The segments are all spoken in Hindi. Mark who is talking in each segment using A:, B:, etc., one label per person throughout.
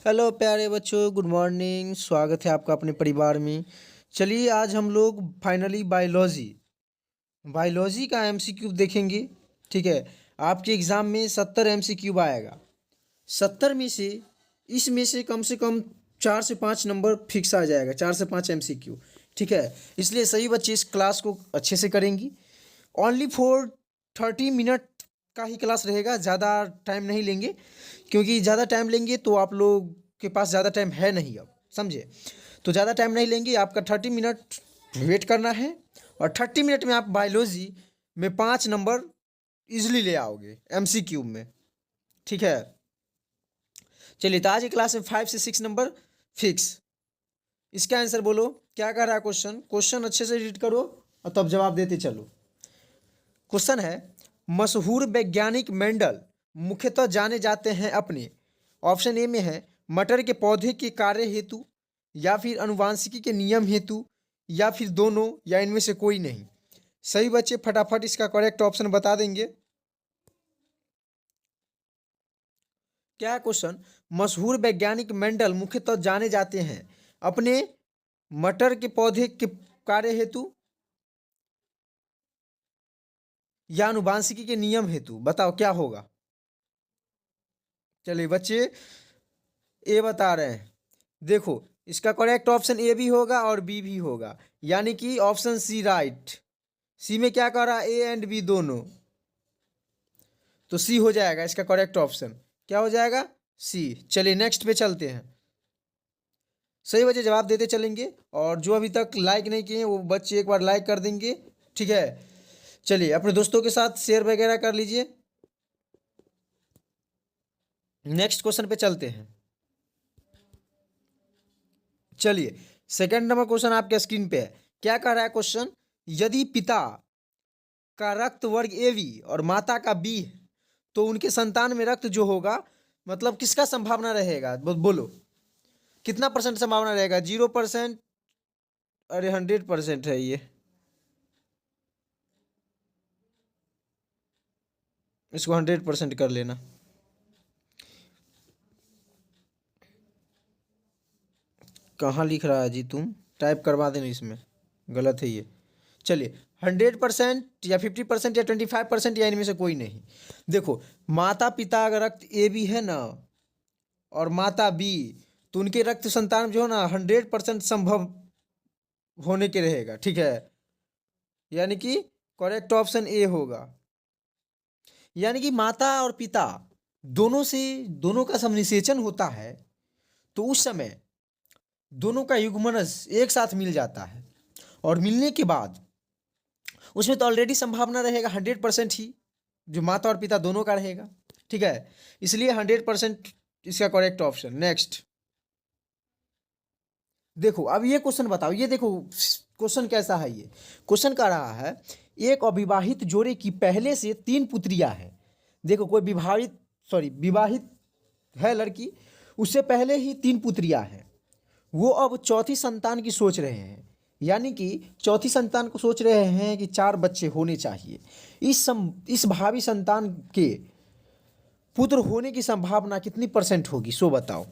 A: हेलो प्यारे बच्चों, गुड मॉर्निंग। स्वागत है आपका अपने परिवार में। चलिए आज हम लोग फाइनली बायोलॉजी बायोलॉजी का एमसीक्यू देखेंगे। ठीक है। आपके एग्ज़ाम में 70 एमसीक्यू आएगा। 70 में से इसमें से कम 4 से 5 नंबर फिक्स आ जाएगा, 4 से 5 एमसीक्यू। ठीक है। इसलिए सभी बच्चे इस क्लास को अच्छे से करेंगी। ओनली फॉर 30 मिनट का ही क्लास रहेगा, ज़्यादा टाइम नहीं लेंगे, क्योंकि ज़्यादा टाइम लेंगे तो आप लोग के पास ज़्यादा टाइम है नहीं अब, समझे। तो ज़्यादा टाइम नहीं लेंगे, आपका 30 मिनट वेट करना है और 30 मिनट में आप बायोलॉजी में 5 नंबर इजली ले आओगे एमसीक्यू में। ठीक है। चलिए, तो आज की क्लास में 5 से 6 नंबर फिक्स। इसका आंसर बोलो, क्या कर रहा है क्वेश्चन। क्वेश्चन अच्छे से रीड करो और तब जवाब देते चलो। क्वेश्चन है, मशहूर वैज्ञानिक मेंडल मुख्यतः जाने जाते हैं अपने। ऑप्शन ए में है मटर के पौधे के कार्य हेतु, या फिर अनुवांशिकी के नियम हेतु, या फिर दोनों, या इनमें से कोई नहीं। सही बच्चे फटाफट इसका करेक्ट ऑप्शन बता देंगे। क्या है क्वेश्चन। मशहूर वैज्ञानिक मेंडल मुख्यतः जाने जाते हैं अपने मटर के पौधे के कार्य हेतु या अनुवांशिकी के नियम हेतु। बताओ क्या होगा। चलिए बच्चे, ए बता रहे हैं। देखो, इसका करेक्ट ऑप्शन ए भी होगा और बी भी होगा, यानी कि ऑप्शन सी राइट। सी में क्या कह रहा है, ए एंड बी दोनों, तो सी हो जाएगा इसका करेक्ट ऑप्शन। क्या हो जाएगा, सी। चलिए नेक्स्ट पे चलते हैं। सही बच्चे जवाब देते चलेंगे, और जो अभी तक लाइक नहीं किए हैं वो बच्चे एक बार लाइक कर देंगे। ठीक है। चलिए अपने दोस्तों के साथ शेयर वगैरह कर लीजिए। नेक्स्ट क्वेश्चन पे चलते हैं। चलिए, सेकंड नंबर क्वेश्चन आपके स्क्रीन पे है। क्या कह रहा है क्वेश्चन, यदि पिता का रक्त वर्ग ए बी और माता का बी है, तो उनके संतान में रक्त जो होगा, मतलब किसका संभावना रहेगा। बोलो कितना परसेंट संभावना रहेगा। 0%। अरे 100% है ये। इसको 100% कर लेना। कहाँ लिख रहा है जी तुम, टाइप करवा देना, इसमें गलत है ये। चलिए, 100% या 50% या 25% या इनमें से कोई नहीं। देखो, माता पिता अगर रक्त ए बी है ना और माता बी, तो उनके रक्त संतान जो है ना 100% संभव होने के रहेगा। ठीक है। यानी कि करेक्ट ऑप्शन ए होगा। यानी कि माता और पिता दोनों का समनिषेचन होता है, तो उस समय दोनों का युग्मनज एक साथ मिल जाता है, और मिलने के बाद उसमें तो ऑलरेडी संभावना रहेगा 100% ही, जो माता और पिता दोनों का रहेगा। ठीक है। इसलिए 100% इसका करेक्ट ऑप्शन। नेक्स्ट देखो, अब ये क्वेश्चन बताओ। ये देखो क्वेश्चन कैसा है। ये क्वेश्चन कह रहा है, एक अविवाहित जोड़े की पहले से 3 पुत्रियां हैं। देखो, कोई विवाहित है लड़की, उससे पहले ही 3 पुत्रियां हैं। वो अब चौथी संतान की सोच रहे हैं, यानी कि चौथी संतान को सोच रहे हैं कि 4 बच्चे होने चाहिए। इस भावी संतान के पुत्र होने की संभावना कितनी परसेंट होगी, सो बताओ।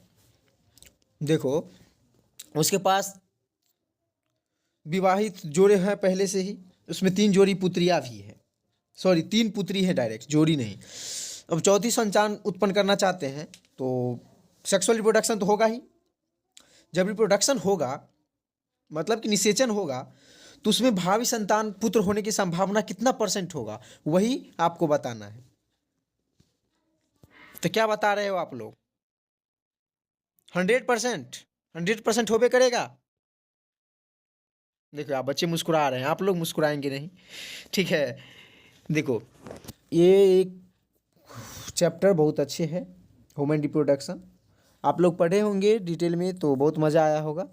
A: देखो, उसके पास विवाहित जोड़े हैं पहले से ही, उसमें 3 जोड़ी पुत्रियां भी हैं। सॉरी, 3 पुत्री है, डायरेक्ट जोड़ी नहीं। अब चौथी संतान उत्पन्न करना चाहते हैं, तो सेक्सुअल रिप्रोडक्शन तो होगा ही। जब रिप्रोडक्शन होगा, मतलब कि निषेचन होगा, तो उसमें भावी संतान पुत्र होने की संभावना कितना परसेंट होगा, वही आपको बताना है। तो क्या बता रहे हो आप लोग। 100%। 100% होबे करेगा। देखो, आप बच्चे मुस्कुरा रहे हैं, आप लोग मुस्कुराएंगे नहीं। ठीक है। देखो, ये एक चैप्टर बहुत अच्छे है, ह्यूमन रिप्रोडक्शन। आप लोग पढ़े होंगे डिटेल में, तो बहुत मज़ा आया होगा,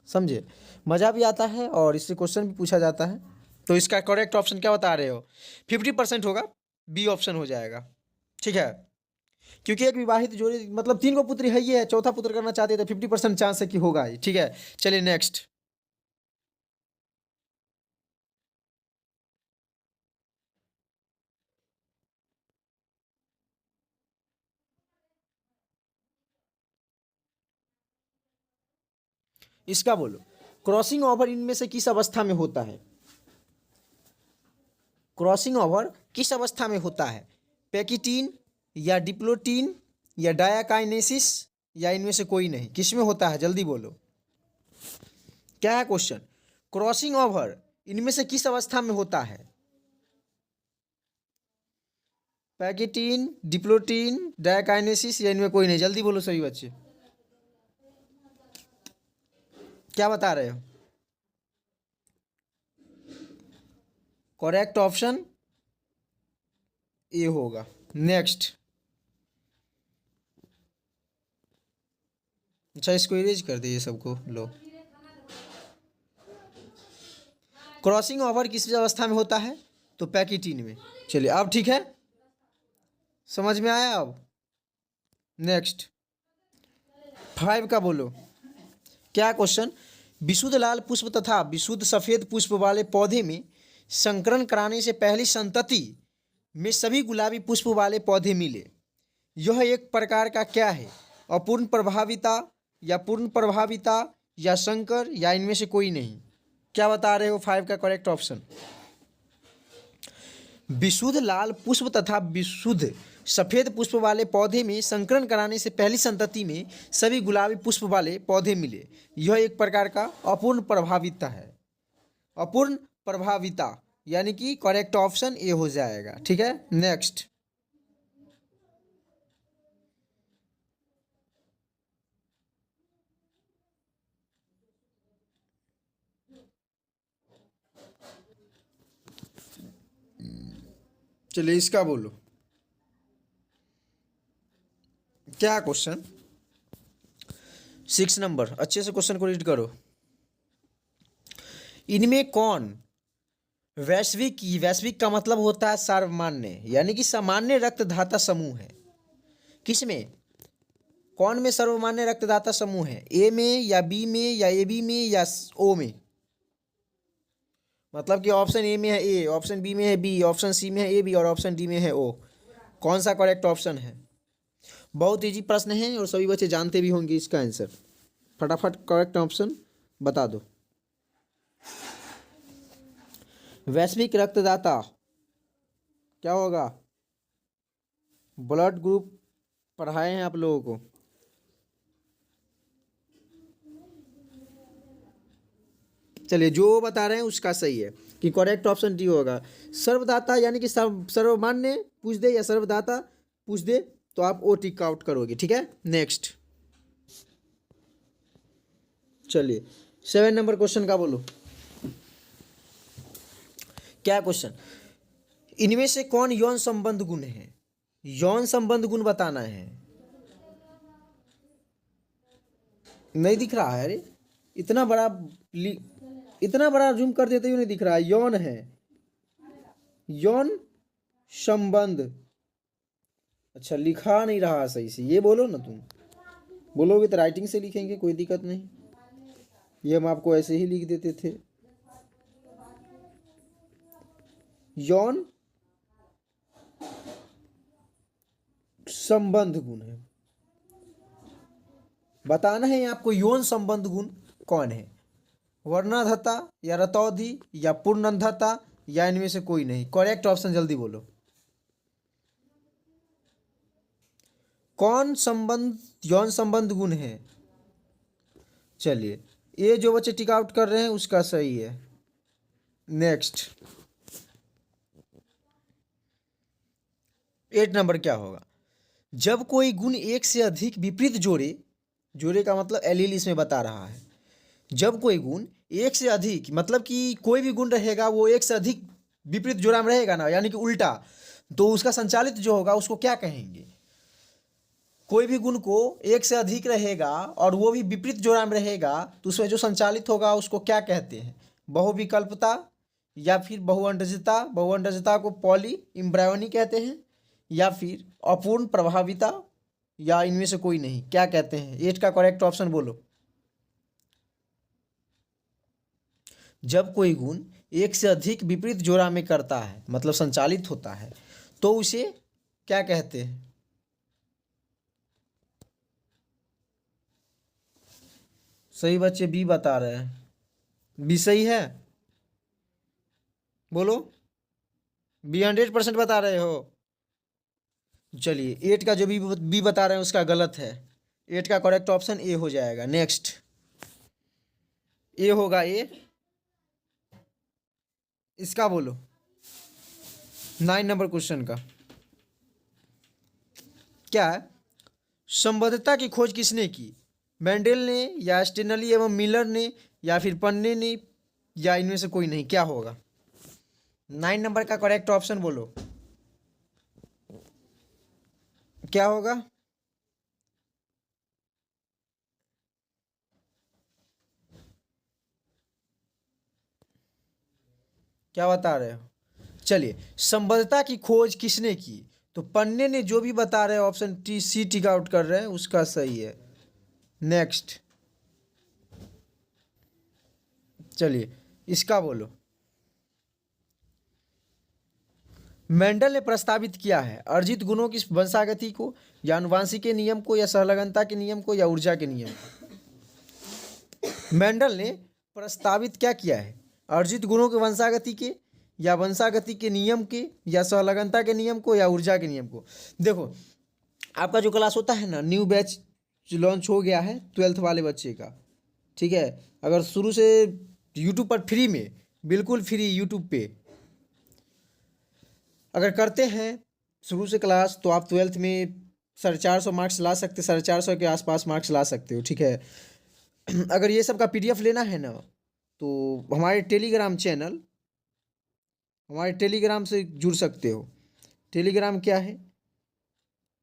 A: समझे। मज़ा भी आता है और इससे क्वेश्चन भी पूछा जाता है। तो इसका करेक्ट ऑप्शन क्या बता रहे हो। 50% होगा, बी ऑप्शन हो जाएगा। ठीक है। क्योंकि एक विवाहित जोड़ी, मतलब 3 को पुत्री है ही है, चौथा पुत्र करना चाहते हैं, तो 50% चांस है कि होगा ही। ठीक है। चलिए नेक्स्ट। इसका बोलो, क्रॉसिंग ओवर इनमें से किस अवस्था में होता है? क्रॉसिंग ओवर किस अवस्था में होता है? पैकिटीन या डिप्लोटीन या डायाकाइनेसिस या इनमें से कोई नहीं? किस में होता है? जल्दी बोलो, क्या है क्वेश्चन? क्रॉसिंग ओवर इनमें से किस अवस्था में होता है? पैकिटीन, डिप्लोटीन, डायाकाइनेसिस या इनमें कोई नहीं? जल्दी बोलो सभी बच्चे, क्या बता रहे हो? करेक्ट ऑप्शन ए होगा। नेक्स्ट, अच्छा इसको इरेज कर दीजिए सबको। लो, क्रॉसिंग ओवर किस अवस्था में होता है? तो पैकिटीन में। चलिए अब ठीक है, समझ में आया अब? नेक्स्ट 5 का बोलो, क्या क्वेश्चन? विशुद्ध लाल पुष्प तथा विशुद्ध सफेद पुष्प वाले पौधे में संकरण कराने से पहली संतति में सभी गुलाबी पुष्प वाले पौधे मिले। यह एक प्रकार का क्या है? अपूर्ण प्रभाविता या पूर्ण प्रभाविता या संकर या इनमें से कोई नहीं? क्या बता रहे हो? 5 का करेक्ट ऑप्शन, विशुद्ध लाल पुष्प तथा विशुद्ध सफेद पुष्प वाले पौधे में संकरण कराने से पहली संतति में सभी गुलाबी पुष्प वाले पौधे मिले। यह एक प्रकार का अपूर्ण प्रभाविता है। अपूर्ण प्रभाविता यानी कि करेक्ट ऑप्शन ए हो जाएगा। ठीक है, नेक्स्ट चलिए इसका बोलो, क्या क्वेश्चन? 6 नंबर, अच्छे से क्वेश्चन को रीड करो। इनमें कौन वैश्विक का मतलब होता है सर्वमान्य, यानी कि सामान्य रक्तदाता समूह है? किसमें? कौन में सर्वमान्य रक्तदाता समूह है? ए में या बी में या ए बी में या ओ में? मतलब कि ऑप्शन ए में है ए, ऑप्शन बी में है बी, ऑप्शन सी में है ए बी और ऑप्शन डी में है ओ। कौन सा करेक्ट ऑप्शन है? बहुत इजी प्रश्न है और सभी बच्चे जानते भी होंगे इसका आंसर। फटाफट करेक्ट ऑप्शन बता दो। वैश्विक रक्तदाता क्या होगा? ब्लड ग्रुप पढ़ाए हैं आप लोगों को। चलिए जो बता रहे हैं उसका सही है कि करेक्ट ऑप्शन डी होगा। सर्वदाता यानी कि सर्वमान्य पूछ दे या सर्वदाता पूछ दे तो आप ओ टिक आउट करोगे। ठीक है, नेक्स्ट चलिए 7 नंबर क्वेश्चन का बोलो, क्या क्वेश्चन? इनमें से कौन यौन संबंध गुण है? यौन संबंध गुण बताना है। नहीं दिख रहा है? अरे इतना बड़ा जूम कर देते हुए नहीं दिख रहा है। यौन है, यौन संबंध। अच्छा लिखा नहीं रहा सही से, ये बोलो ना। तुम बोलोगे तो राइटिंग से लिखेंगे, कोई दिक्कत नहीं। ये हम आपको ऐसे ही लिख देते थे। यौन संबंध गुण है, बताना है आपको यौन संबंध गुण कौन है? वर्णांधता या रतौंधी या पूर्णंधता या इनमें से कोई नहीं? करेक्ट ऑप्शन जल्दी बोलो, कौन संबंध यौन संबंध गुण है? चलिए ये जो बच्चे टिक आउट कर रहे हैं उसका सही है। नेक्स्ट 8 नंबर क्या होगा? जब कोई गुण एक से अधिक विपरीत जोड़े का मतलब एलील इसमें बता रहा है। जब कोई गुण एक से अधिक, मतलब कि कोई भी गुण रहेगा वो एक से अधिक विपरीत जोड़ा में रहेगा ना, यानी कि उल्टा, तो उसका संचालित जो होगा उसको क्या कहेंगे? कोई भी गुण को एक से अधिक रहेगा और वो भी विपरीत जोड़ा में रहेगा तो उसमें जो संचालित होगा उसको क्या कहते हैं? बहुविकल्पता या फिर बहुअंडजता। बहुअंडजता को पॉली इम्ब्रायोनी कहते हैं, या फिर अपूर्ण प्रभाविता, या इनमें से कोई नहीं? क्या कहते हैं? 8 का करेक्ट ऑप्शन बोलो। जब कोई गुण एक से अधिक विपरीत जोड़ा में करता है, मतलब संचालित होता है, तो उसे क्या कहते हैं? सही बच्चे बी बता रहे हैं। बी सही है, बोलो। बी 100% बता रहे हो। चलिए 8 का जो बी बता रहे हैं उसका गलत है। 8 का करेक्ट ऑप्शन ए हो जाएगा। नेक्स्ट, ए होगा ए। इसका बोलो 9 नंबर क्वेश्चन का क्या है। संबद्धता की खोज किसने की? मेंडल ने, या स्टेनली एवं मिलर ने, या फिर पन्ने ने, या इनमें से कोई नहीं? क्या होगा? 9 नंबर का करेक्ट ऑप्शन बोलो, क्या होगा? क्या बता रहे हो? चलिए, संबद्धता की खोज किसने की? तो पन्ने ने। जो भी बता रहे हैं option T C tick out कर रहे हैं उसका सही है। नेक्स्ट, चलिए इसका बोलो। मेंडल ने प्रस्तावित किया है अर्जित गुणों की वंशागति को, या आनुवंशिक के नियम को, या संलग्नता के नियम को, या ऊर्जा के नियम को? मेंडल ने प्रस्तावित क्या किया है? अर्जित गुणों के वंशागति के, या वंशागति के नियम के, या संलग्नता के नियम को, या ऊर्जा के नियम को? देखो, आपका जो क्लास होता है ना, न्यू बैच लॉन्च हो गया है 12th वाले बच्चे का, ठीक है। अगर शुरू से यूट्यूब पर फ्री में, बिल्कुल फ्री यूट्यूब पे अगर करते हैं शुरू से क्लास, तो आप 12th में 450 मार्क्स ला सकते, 450 के आसपास मार्क्स ला सकते हो, ठीक है। अगर ये सब का पीडीएफ लेना है ना, तो हमारे टेलीग्राम से जुड़ सकते हो। टेलीग्राम क्या है?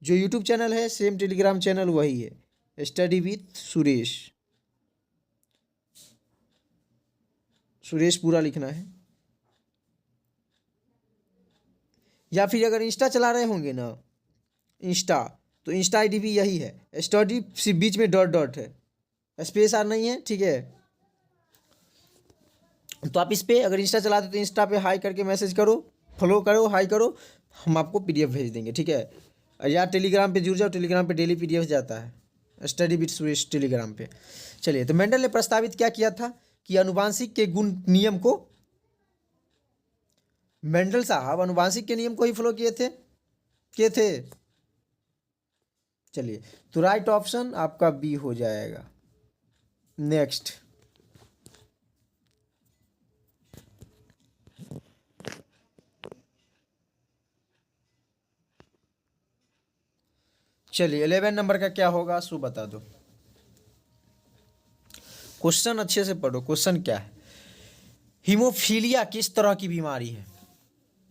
A: जो यूट्यूब चैनल है सेम टेलीग्राम चैनल वही है, स्टडी विथ सुरेश। सुरेश पूरा लिखना है। या फिर अगर इंस्टा चला रहे होंगे ना, इंस्टा, तो इंस्टा आईडी भी यही है, स्टडी सिर्फ बीच में डॉट डॉट है, स्पेस आर नहीं है, ठीक है। तो आप इस पे अगर इंस्टा चलाते तो इंस्टा पे हाई करके मैसेज करो, फॉलो करो, हाई करो, हम आपको पीडीएफ भेज देंगे, ठीक है। या टेलीग्राम पे जुड़ जाओ, टेलीग्राम पे डेली पीडीएफ जाता है, स्टडी विद सुरेश टेलीग्राम पे। चलिए, तो मेंडल ने प्रस्तावित क्या किया था कि आनुवांशिक के गुण नियम को, मेंडल साहब आनुवांशिक के नियम को ही फॉलो किए थे। चलिए, तो राइट ऑप्शन आपका बी हो जाएगा। नेक्स्ट, चलिए 11 नंबर का क्या होगा सो बता दो। क्वेश्चन अच्छे से पढ़ो। क्वेश्चन क्या है? हीमोफीलिया किस तरह की बीमारी है?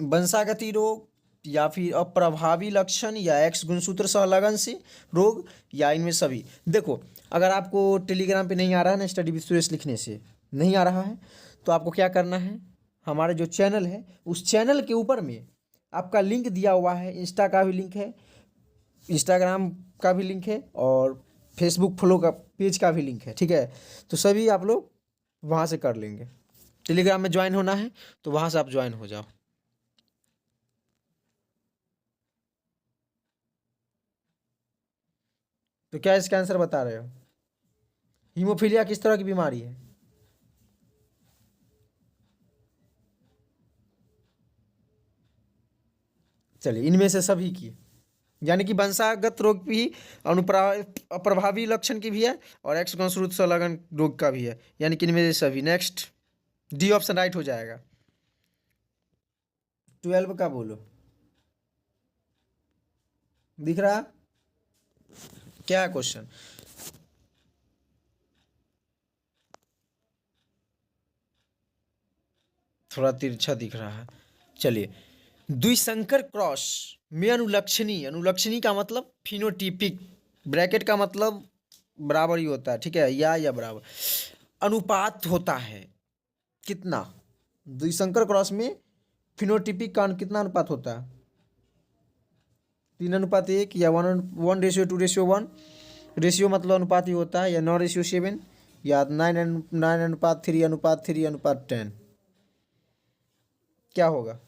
A: वंशागति रोग, या फिर अप्रभावी लक्षण, या एक्स गुणसूत्र संलग्न से रोग, या इनमें सभी? देखो, अगर आपको टेलीग्राम पे नहीं आ रहा है ना स्टडी विद सुरेश लिखने से नहीं आ रहा है, तो आपको क्या करना है, हमारे जो चैनल है उस चैनल के ऊपर में आपका लिंक दिया हुआ है, इंस्टा का भी लिंक है, इंस्टाग्राम का भी लिंक है, और फेसबुक फॉलो का पेज का भी लिंक है, ठीक है। तो सभी आप लोग वहाँ से कर लेंगे। टेलीग्राम में ज्वाइन होना है तो वहाँ से आप ज्वाइन हो जाओ। तो क्या इसका आंसर बता रहे हो? हीमोफीलिया किस तरह की बीमारी है? चलिए, इनमें से सभी की, यानी कि वंशागत रोग भी, अप्रभावी लक्षण की भी है, और एक्स गुणसूत्र संलग्न रोग का भी है, यानी कि इनमें से सभी। नेक्स्ट, डी ऑप्शन राइट हो जाएगा। 12 का बोलो, दिख रहा? क्या है क्वेश्चन? थोड़ा तिरछा दिख रहा है। चलिए, द्विसंकर क्रॉस में अनुलक्षणी, अनुलक्षणी का मतलब फिनोटिपिक, ब्रैकेट का मतलब बराबर ही होता है, ठीक है, या बराबर अनुपात होता है कितना? द्विसंकर क्रॉस में फिनोटिपिक का कितना अनुपात होता है? 3:1, या 1:2:1? रेशियो मतलब अनुपात ही होता है, या 9:7, या 9:3:3:3:10? क्या होगा?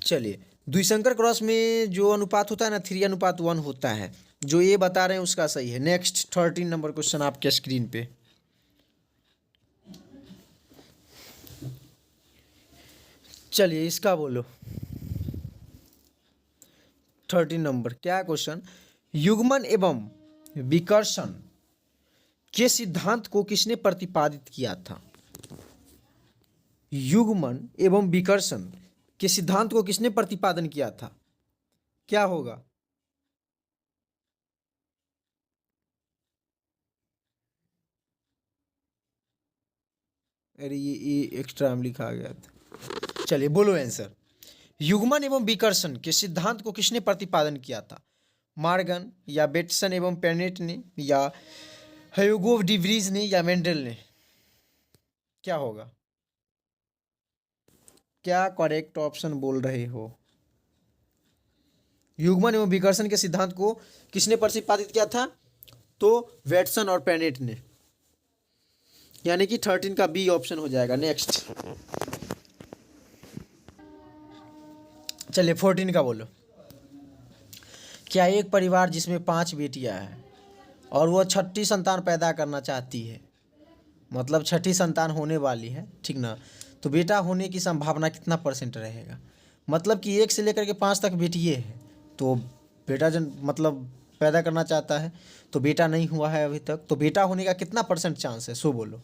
A: चलिए, द्विसंकर क्रॉस में जो अनुपात होता है ना 3:1 होता है। जो ये बता रहे हैं उसका सही है। नेक्स्ट 13 नंबर क्वेश्चन आपके स्क्रीन पे। चलिए इसका बोलो। 13 नंबर क्या क्वेश्चन। युग्मन एवं विकर्षण के सिद्धांत को किसने प्रतिपादित किया था। युग्मन एवं विकर्षण के सिद्धांत को किसने प्रतिपादन किया था, क्या होगा। अरे ये एक्स्ट्रा हम लिखा गया था। चलिए बोलो आंसर। युग्मन एवं विकर्षण के सिद्धांत को किसने प्रतिपादन किया था। मार्गन या बेटसन एवं पेनेट ने या ह्यूगो डिवरीज ने या मेंडल ने, क्या होगा। क्या करेक्ट ऑप्शन बोल रहे हो। युग्मन एवं विकर्षण के सिद्धांत को किसने प्रतिपादित किया था, तो वेटसन और पेनेट ने, यानी कि 13 का बी ऑप्शन हो जाएगा। नेक्स्ट चलिए 14 का बोलो। क्या एक परिवार जिसमें 5 बेटियां हैं और वो छठी संतान पैदा करना चाहती है, मतलब छठी संतान होने वाली है, ठीक ना, तो बेटा होने की संभावना कितना % रहेगा। मतलब कि 1 से लेकर के 5 तक बेटिए हैं, तो बेटा जन मतलब पैदा करना चाहता है, तो बेटा नहीं हुआ है अभी तक, तो बेटा होने का कितना % चांस है, सो बोलो।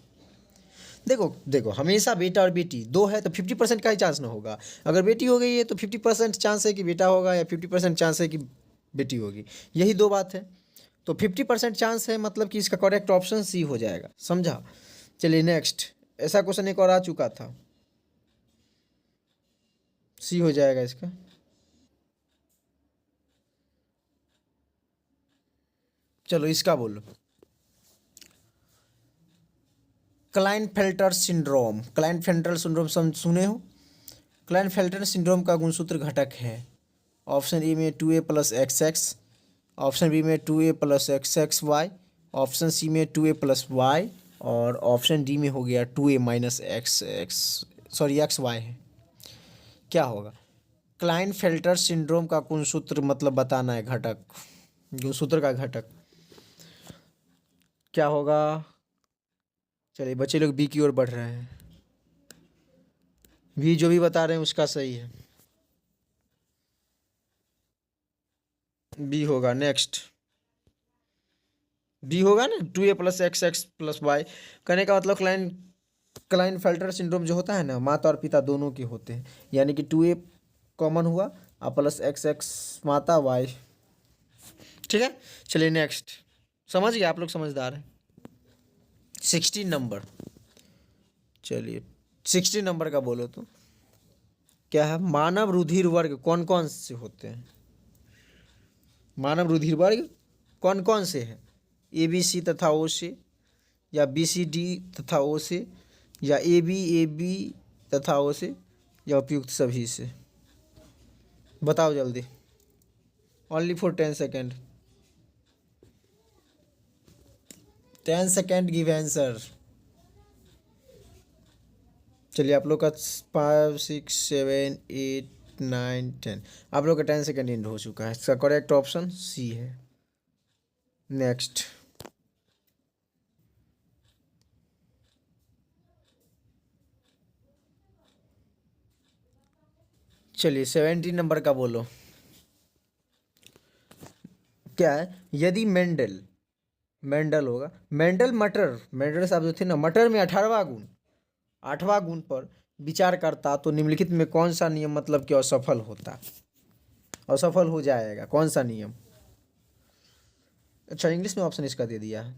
A: देखो देखो हमेशा बेटा और बेटी दो है तो 50% का ही चांस ना होगा। अगर बेटी हो गई है तो 50% चांस है कि बेटा होगा या 50% चांस है कि बेटी होगी, यही दो बात है। तो 50% चांस है, मतलब कि इसका करेक्ट ऑप्शन सी हो जाएगा, समझा। चलिए नेक्स्ट, ऐसा क्वेश्चन एक और आ चुका था, सी हो जाएगा इसका। चलो इसका बोलो। क्लाइनफेल्टर सिंड्रोम, क्लाइनफेल्टर सिंड्रोम सुने हो। क्लाइनफेल्टर सिंड्रोम का गुणसूत्र घटक है। ऑप्शन ए में 2a + XX, ऑप्शन बी में 2a + XXY, ऑप्शन सी में 2a + Y, और ऑप्शन डी में हो गया 2a - XX, सॉरी XY है। क्या होगा। क्लाइनफेल्टर सिंड्रोम का गुणसूत्र मतलब बताना है, घटक, गुणसूत्र का घटक क्या होगा। चलिए बच्चे लोग बी की ओर बढ़ रहे हैं। बी जो भी बता रहे हैं उसका सही है, बी होगा। नेक्स्ट बी होगा ना, 2a + XX + Y। कहने का मतलब क्लाइनफेल्टर सिंड्रोम जो होता है ना, माता और पिता दोनों के होते हैं, यानी कि 2a कॉमन हुआ और +XX माता Y, ठीक है। चलिए नेक्स्ट, समझ गए आप लोग, समझदार हैं। 16 नंबर, चलिए 16 नंबर का बोलो तो क्या है। मानव रुधिर वर्ग कौन कौन से होते हैं। मानव रुधिर वर्ग कौन कौन से हैं। ABC तथा O से, या BCD तथा O से, या AB तथा O से, या उपयुक्त सभी से। बताओ जल्दी, only for 10 second. 10 second give answer. चलिए आप लोग का 5 6 7 8 9 10, आप लोग का 10 सेकेंड एंड हो चुका है। इसका करेक्ट ऑप्शन सी है। नेक्स्ट चलिए 17 नंबर का बोलो। क्या है, यदि मेंडल होगा, मेंडल साहब जो थे ना, मटर में 8वां गुण पर विचार करता तो निम्नलिखित में कौन सा नियम मतलब कि असफल होता, असफल हो जाएगा, कौन सा नियम। अच्छा इंग्लिश में ऑप्शन इसका दे दिया है,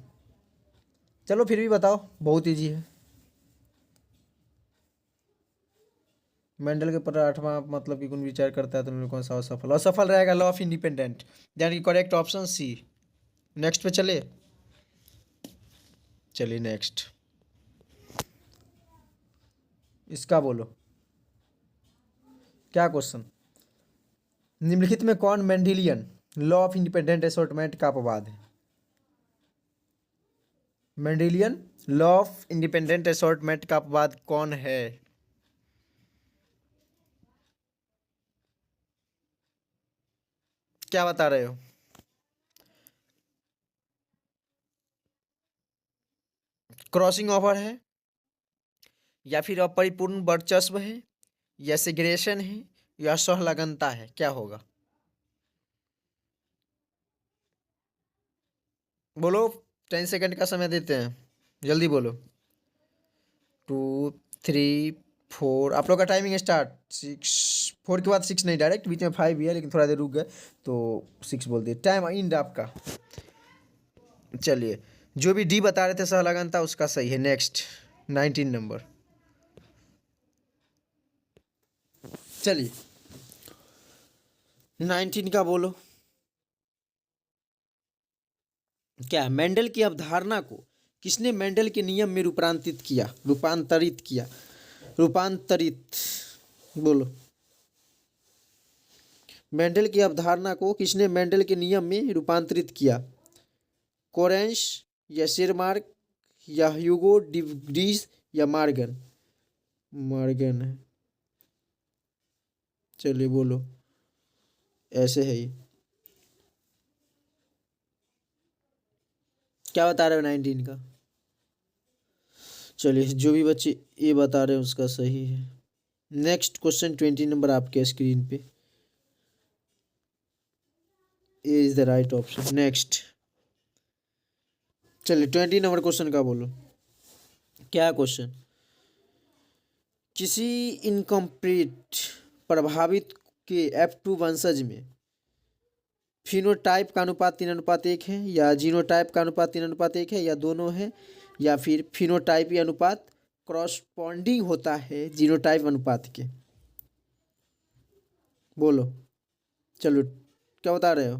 A: चलो फिर भी बताओ, बहुत ईजी है। मेंडल के पर 8वां मतलब कि गुण विचार करता है तो उनमें कौन सा असफल, असफल रहेगा लॉ ऑफ इंडिपेंडेंट, यानी कि करेक्ट ऑप्शन सी। नेक्स्ट पे चले, चलिए नेक्स्ट इसका बोलो। क्या क्वेश्चन, निम्नलिखित में कौन Mendelian law of independent assortment का अपवाद है। Mendelian law of independent assortment का अपवाद कौन है। क्या बता रहे हो? क्रॉसिंग ओवर है, या फिर अपरिपूर्ण वर्चस्व है, या सेग्रेशन है, या सहलगनता है, क्या होगा? बोलो, 10 सेकंड का समय देते हैं, जल्दी बोलो। 2, 3, 4, आप लोग का टाइमिंग स्टार्ट। 4 के बाद 6 नहीं, डायरेक्ट बीच में 5 भी है, लेकिन थोड़ा देर रुक गए तो 6 बोल दिए। टाइम इंड आपका। चलिए, जो भी डी बता रहे थे सहलगनता, उसका सही है। Next 19 number. चलिए 19 का बोलो। क्या? मेंडल की अवधारणा को किसने मेंडल के नियम में रूपांतरित बोलो। मेंडल की अवधारणा को किसने मेंडल के नियम में रूपांतरित किया? कोरेंस, या शेरमार्क, या ह्यूगो डिवरीज, या मार्गन है। चलिए बोलो, ऐसे है ये। क्या बता रहे हो 19 का? चलिए, जो भी बच्चे ये बता रहे हैं उसका सही है। नेक्स्ट क्वेश्चन 20 नंबर आपके स्क्रीन पे। A is the right option. Next, चलिए 20 नंबर क्वेश्चन का बोलो। क्या क्वेश्चन? किसी इनकम्प्लीट प्रभावित के F2 वंशज में फिनोटाइप का अनुपात 3:1 है, या जीनोटाइप का अनुपात 3:1 है, या दोनों है, या फिर फिनोटाइपी अनुपात क्रॉसपॉन्डिंग होता है जीनोटाइप अनुपात के? बोलो, चलो, क्या बता रहे हो?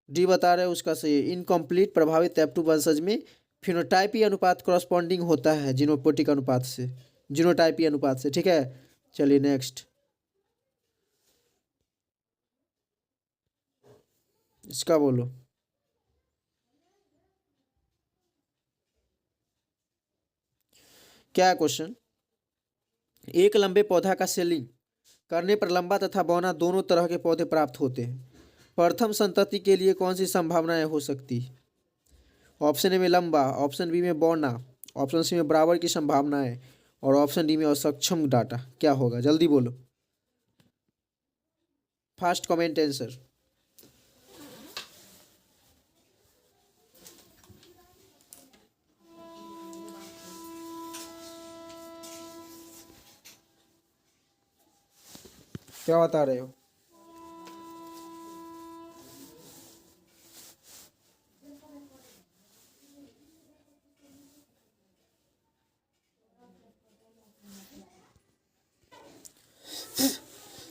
A: डी बता रहे हो, उसका सही है। इनकम्प्लीट प्रभावित F2 वंशज में फिनोटाइपी अनुपात क्रॉसपॉन्डिंग होता है जीनोपोटिक अनुपात से, जीनोटाइपी अनुपात से। ठीक है, चलिए नेक्स्ट, इसका बोलो। क्या क्वेश्चन? एक लंबे पौधा का सेलिंग करने पर लंबा तथा बौना दोनों तरह के पौधे प्राप्त होते हैं। प्रथम संतति के लिए कौन सी संभावनाएं हो सकती? ऑप्शन ए में लंबा, ऑप्शन बी में बौना, ऑप्शन सी में बराबर की संभावनाएं, और ऑप्शन डी में असक्षम डाटा। क्या होगा? जल्दी बोलो, फास्ट कमेंट आंसर। क्या बता रहे हो?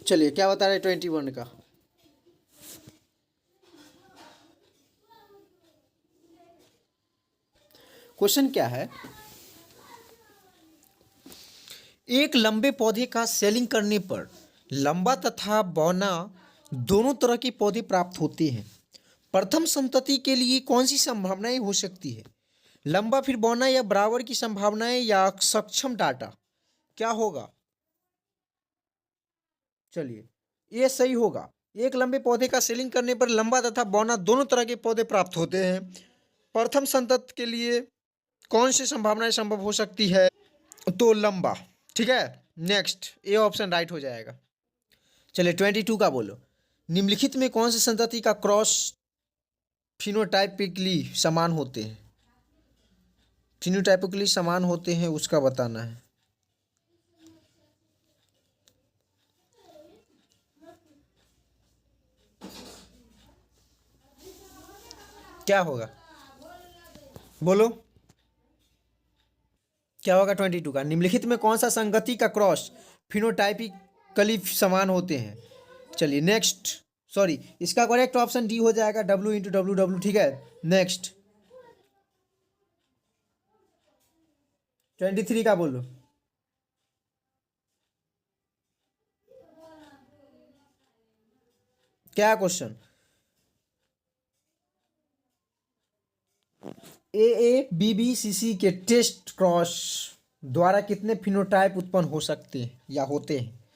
A: चलिए, क्या बता रहे 21 का? क्वेश्चन क्या है? एक लंबे पौधे का सेलिंग करने पर लंबा तथा बौना दोनों तरह के पौधे प्राप्त होते हैं। प्रथम संतति के लिए कौन सी संभावनाएं हो सकती है? लंबा फिर बौना, या बराबर की संभावनाएं, या सक्षम डाटा? क्या होगा? चलिए, ये सही होगा। एक लंबे पौधे का सेलिंग करने पर लंबा तथा बौना दोनों तरह के पौधे प्राप्त होते हैं। प्रथम संतति के लिए कौन सी संभावनाएं संभव हो सकती है? तो लंबा। ठीक है, नेक्स्ट, ए ऑप्शन राइट हो जाएगा। चलिए 22 का बोलो। निम्नलिखित में कौन सी संतति का क्रॉस फिनोटाइपिकली समान होते हैं? फिनोटाइपिकली समान होते हैं, उसका बताना है। क्या होगा? बोलो, क्या होगा 22 का? निम्नलिखित में कौन सा संगति का क्रॉस फिनोटाइपिकली समान होते हैं? चलिए नेक्स्ट, सॉरी, इसका करेक्ट ऑप्शन डी हो जाएगा, W×W। ठीक है, नेक्स्ट 23 का बोलो। क्या क्वेश्चन? AABBCC के टेस्ट क्रॉस द्वारा कितने फिनोटाइप उत्पन्न हो सकते हैं या होते हैं?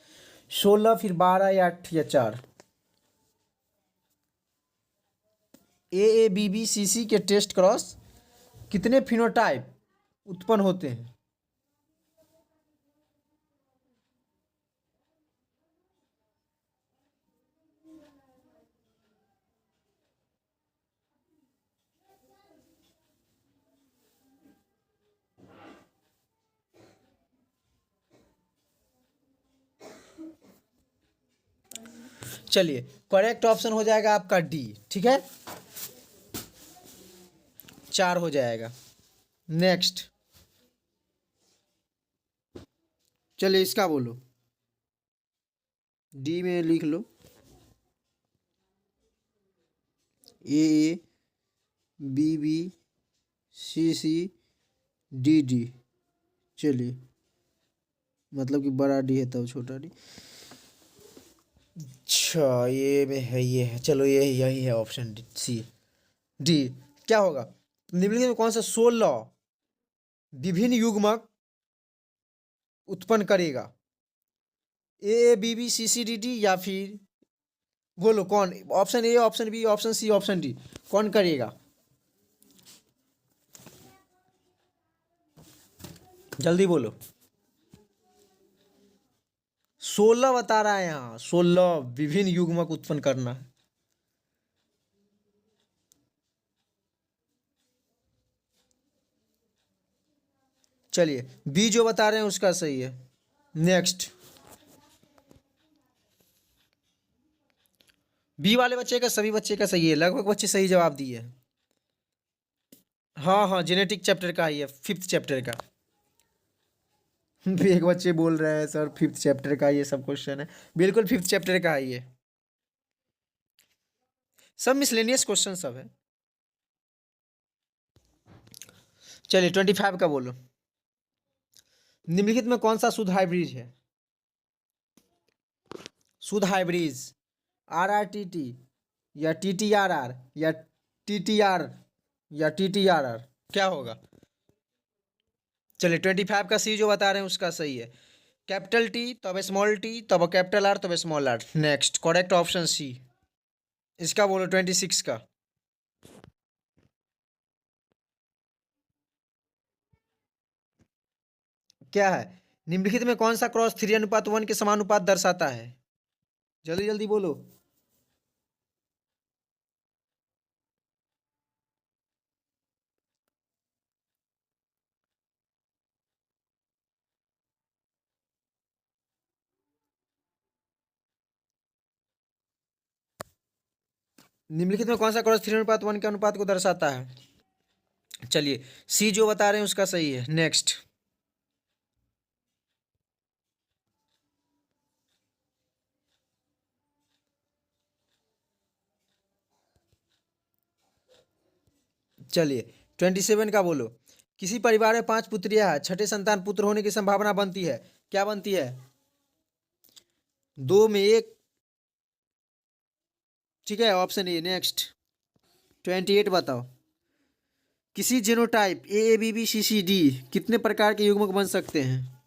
A: 16, फिर 12, या 8, या 4? AABBCC के टेस्ट क्रॉस कितने फिनोटाइप उत्पन्न होते हैं? चलिए, करेक्ट ऑप्शन हो जाएगा आपका डी। ठीक है, 4 हो जाएगा। नेक्स्ट, चलिए इसका बोलो, डी में लिख लो, AABBCCDD। चलिए, मतलब कि बड़ा डी है तब छोटा डी। अच्छा, ये में है, ये है, चलो ये यही है ऑप्शन सी डी। क्या होगा निम्नलिखित में कौन सा 16 विभिन्न युग्मक उत्पन्न करेगा? AABBCCDD या फिर बोलो कौन? Option A, option B, option C, option D, कौन करेगा? जल्दी बोलो। 16 बता रहा है यहाँ, 16 विभिन्न युग्मक उत्पन्न करना है। चलिए, बी जो बता रहे हैं उसका सही है। नेक्स्ट, बी वाले बच्चे का, सभी बच्चे का सही है, लगभग बच्चे सही जवाब दिए हैं। हाँ हाँ, जेनेटिक चैप्टर का ही है, 5th चैप्टर का। एक बच्चे बोल रहे हैं सर 5th चैप्टर का ये सब क्वेश्चन है। बिल्कुल 5th चैप्टर का ही है, सब मिसलेनियस क्वेश्चन सब है। चलिए 25 का बोलो, निम्नलिखित में कौन सा शुद्ध हाइब्रिड है? शुद्ध हाइब्रिड, RRTT या TTRR या TTR या TTRR, क्या होगा? चलिए 25 का सी जो बता रहे हैं उसका सही है। कैपिटल टी तब स्मॉल टी तब कैपिटल आर तब small R. Next, correct option C. इसका बोलो 26 का। क्या है? निम्नलिखित में कौन सा क्रॉस 3:1 के समानुपात दर्शाता है? जल्दी जल्दी बोलो। निम्नलिखित में कौन सा क्रॉस 3:1 के अनुपात को दर्शाता है? चलिए, सी जो बता रहे हैं उसका सही है। नेक्स्ट, चलिए 27 का बोलो, किसी परिवार में 5 पुत्रियां हैं, छठे संतान पुत्र होने की संभावना बनती है, क्या बनती है? 2 में 1। ठीक है, ऑप्शन ए। नेक्स्ट, 28 बताओ, किसी जीनोटाइप AABBCCD कितने प्रकार के युग्मक बन सकते हैं?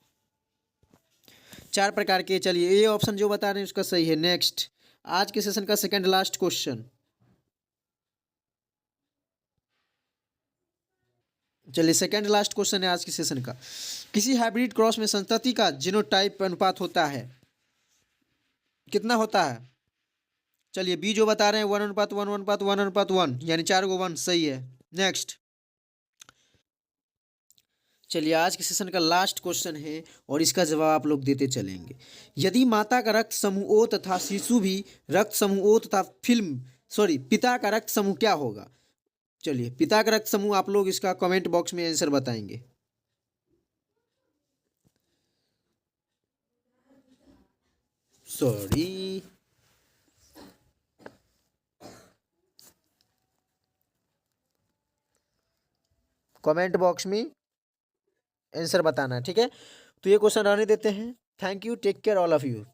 A: 4 प्रकार के। चलिए, ए ऑप्शन जो बता रहे हैं उसका सही है। नेक्स्ट, आज के सेशन का सेकंड लास्ट क्वेश्चन। चलिए, सेकंड लास्ट क्वेश्चन है आज के सेशन का। किसी हाइब्रिड क्रॉस में संतति का जीनोटाइप अनुपात होता है, कितना होता है? चलिए, बी जो बता रहे हैं 1:1:1:1 यानी 4 को 1 सही है। नेक्स्ट, चलिए आज के सेशन का लास्ट क्वेश्चन है और इसका जवाब आप लोग देते चलेंगे। यदि माता का रक्त समूह O तथा शिशु भी रक्त समूह O तथा पिता का रक्त समूह क्या होगा? चलिए, पिता का रक्त समूह आप लोग इसका कमेंट बॉक्स में आंसर बताएंगे। सॉरी, कमेंट बॉक्स में आंसर बताना है। ठीक है, तो ये क्वेश्चन रहने देते हैं। Thank you, take care all of you.